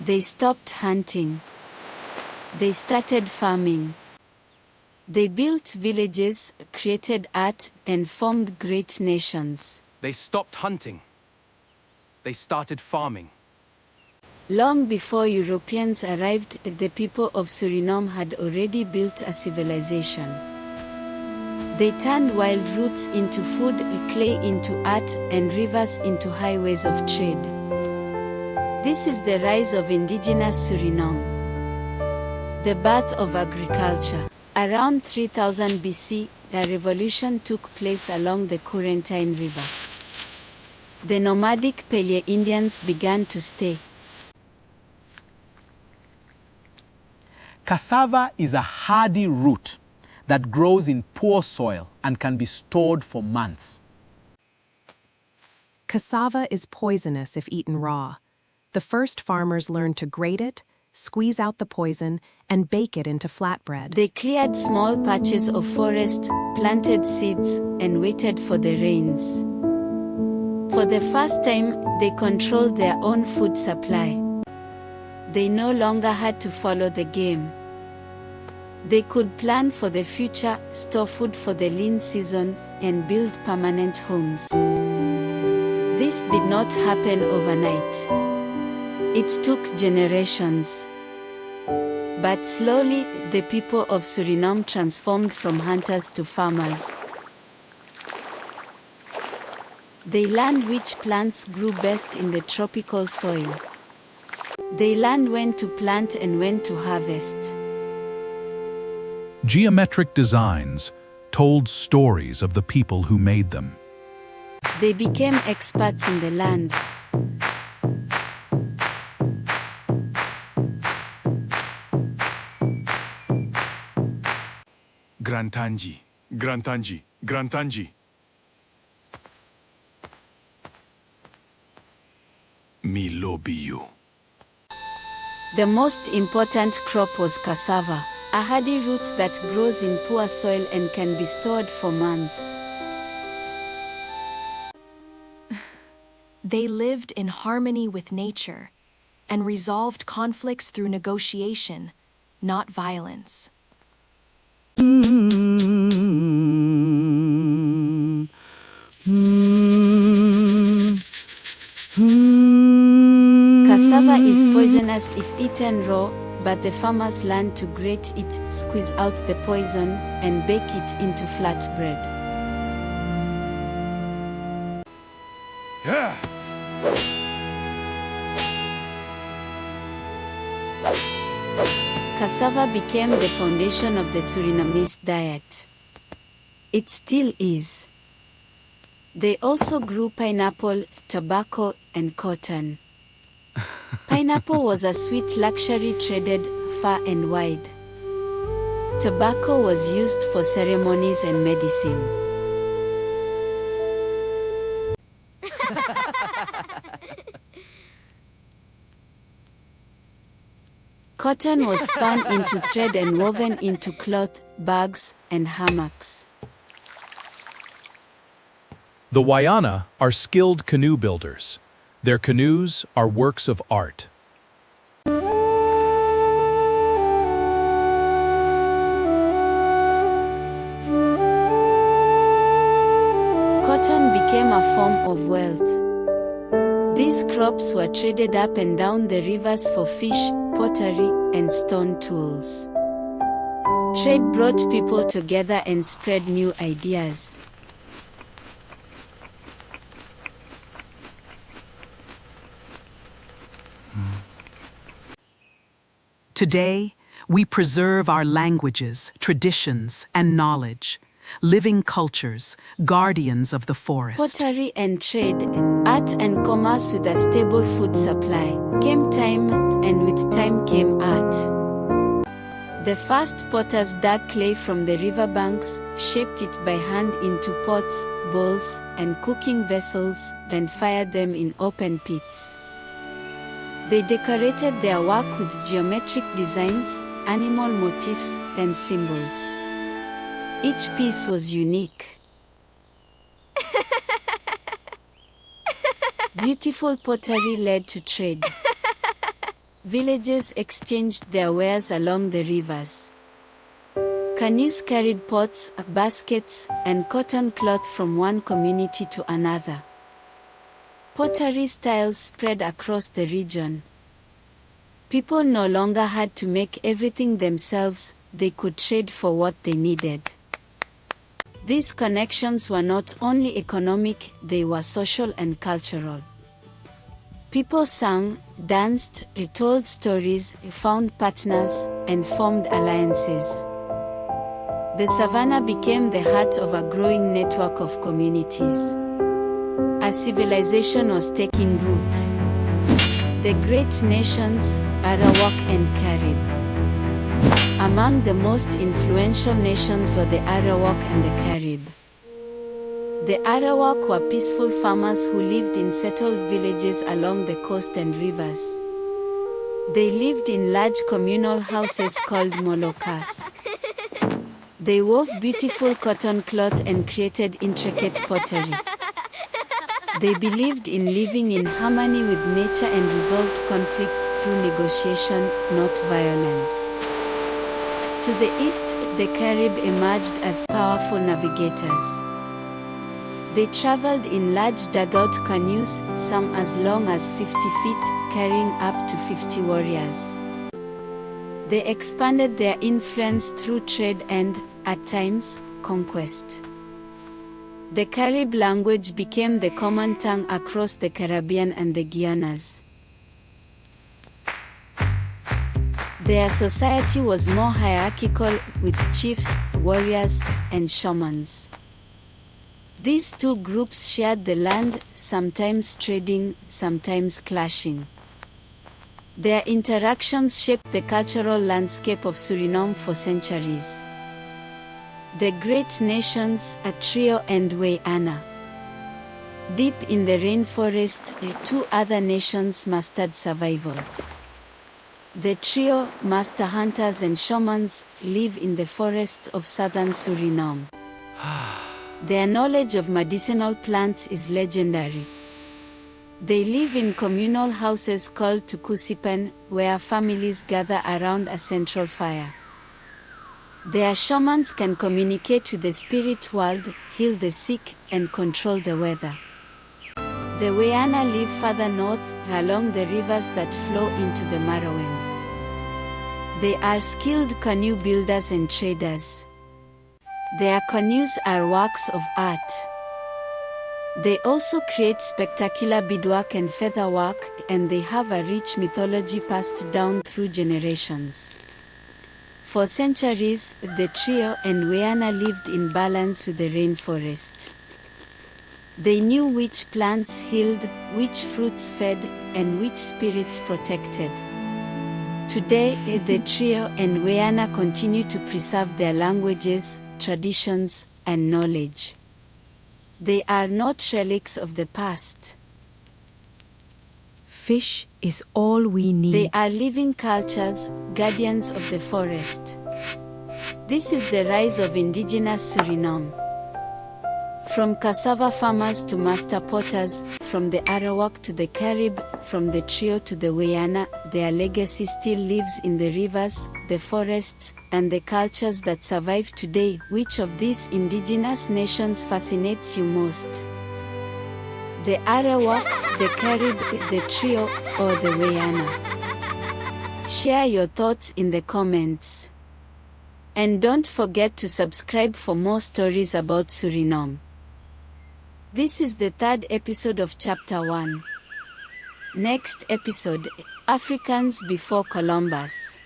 They stopped hunting. They started farming. They built villages, created art, and formed great nations. They stopped hunting. They started farming. Long before Europeans arrived, the people of Suriname had already built a civilization. They turned wild roots into food, clay into art, and rivers into highways of trade. This is the rise of indigenous Suriname. The birth of agriculture. Around 3000 BC, a revolution took place along the Corentyne River. The nomadic Paleo-Indians began to stay. Cassava is a hardy root that grows in poor soil and can be stored for months. Cassava is poisonous if eaten raw. The first farmers learned to grate it, squeeze out the poison, and bake it into flatbread. They cleared small patches of forest, planted seeds, and waited for the rains. For the first time, they controlled their own food supply. They no longer had to follow the game. They could plan for the future, store food for the lean season, and build permanent homes. This did not happen overnight. It took generations. But slowly, the people of Suriname transformed from hunters to farmers. They learned which plants grew best in the tropical soil. They learned when to plant and when to harvest. Geometric designs told stories of the people who made them. They became experts in the land. Grantanji, Grantanji, Grantanji. Me lobby you. The most important crop was cassava, a hardy root that grows in poor soil and can be stored for months. They lived in harmony with nature and resolved conflicts through negotiation, not violence. Cassava is poisonous if eaten raw, but the farmers learned to grate it, squeeze out the poison, and bake it into flatbread. Yeah. Cassava became the foundation of the Surinamese diet. It still is. They also grew pineapple, tobacco, and cotton. Pineapple was a sweet luxury traded far and wide. Tobacco was used for ceremonies and medicine. Cotton was spun into thread and woven into cloth, bags, and hammocks. The Wayana are skilled canoe builders. Their canoes are works of art. Cotton became a form of wealth. These crops were traded up and down the rivers for fish, pottery, and stone tools. Trade brought people together and spread new ideas. Today, we preserve our languages, traditions, and knowledge, living cultures, guardians of the forest. Pottery and trade, art and commerce with a stable food supply. Came time, and with time came art. The first potters dug clay from the riverbanks, shaped it by hand into pots, bowls, and cooking vessels, then fired them in open pits. They decorated their work with geometric designs, animal motifs, and symbols. Each piece was unique. Beautiful pottery led to trade. villages exchanged their wares along the rivers. Canoes carried pots, baskets, and cotton cloth from one community to another. Pottery styles spread across the region. People no longer had to make everything themselves, they could trade for what they needed. These connections were not only economic, they were social and cultural. People sang, danced, told stories, found partners, and formed alliances. The savannah became the heart of a growing network of communities. A civilization was taking root. The great nations, Arawak and Carib. Among the most influential nations were the Arawak and the Carib. The Arawak were peaceful farmers who lived in settled villages along the coast and rivers. They lived in large communal houses called molokas. They wove beautiful cotton cloth and created intricate pottery. They believed in living in harmony with nature and resolved conflicts through negotiation, not violence. To the east, the Carib emerged as powerful navigators. They traveled in large dugout canoes, some as long as 50 feet, carrying up to 50 warriors. They expanded their influence through trade and, at times, conquest. The Carib language became the common tongue across the Caribbean and the Guianas. Their society was more hierarchical, with chiefs, warriors, and shamans. These two groups shared the land, sometimes trading, sometimes clashing. Their interactions shaped the cultural landscape of Suriname for centuries. The great nations, a trio and Wayana. Deep in the rainforest, the two other nations mastered survival. The trio, master hunters and shamans, live in the forests of southern Suriname. Their knowledge of medicinal plants is legendary. They live in communal houses called tukusipan, where families gather around a central fire. Their shamans can communicate with the spirit world, heal the sick, and control the weather. The Wayana live further north, along the rivers that flow into the Marawen. They are skilled canoe builders and traders. Their canoes are works of art. They also create spectacular beadwork and featherwork, and they have a rich mythology passed down through generations. For centuries, the trio and Wayana lived in balance with the rainforest. They knew which plants healed, which fruits fed, and which spirits protected. Today, the trio and Wayana continue to preserve their languages, traditions, and knowledge. They are not relics of the past. Fish is all we need. They are living cultures, guardians of the forest. This is the rise of indigenous Suriname. From cassava farmers to master potters, from the Arawak to the Carib, from the trio to the Wayana, their legacy still lives in the rivers, the forests, and the cultures that survive today. Which of these indigenous nations fascinates you most? The Arawak, the Carib, the trio, or the Wayana? Share your thoughts in the comments. And don't forget to subscribe for more stories about Suriname. This is the third episode of Chapter 1. Next episode, Africans before Columbus.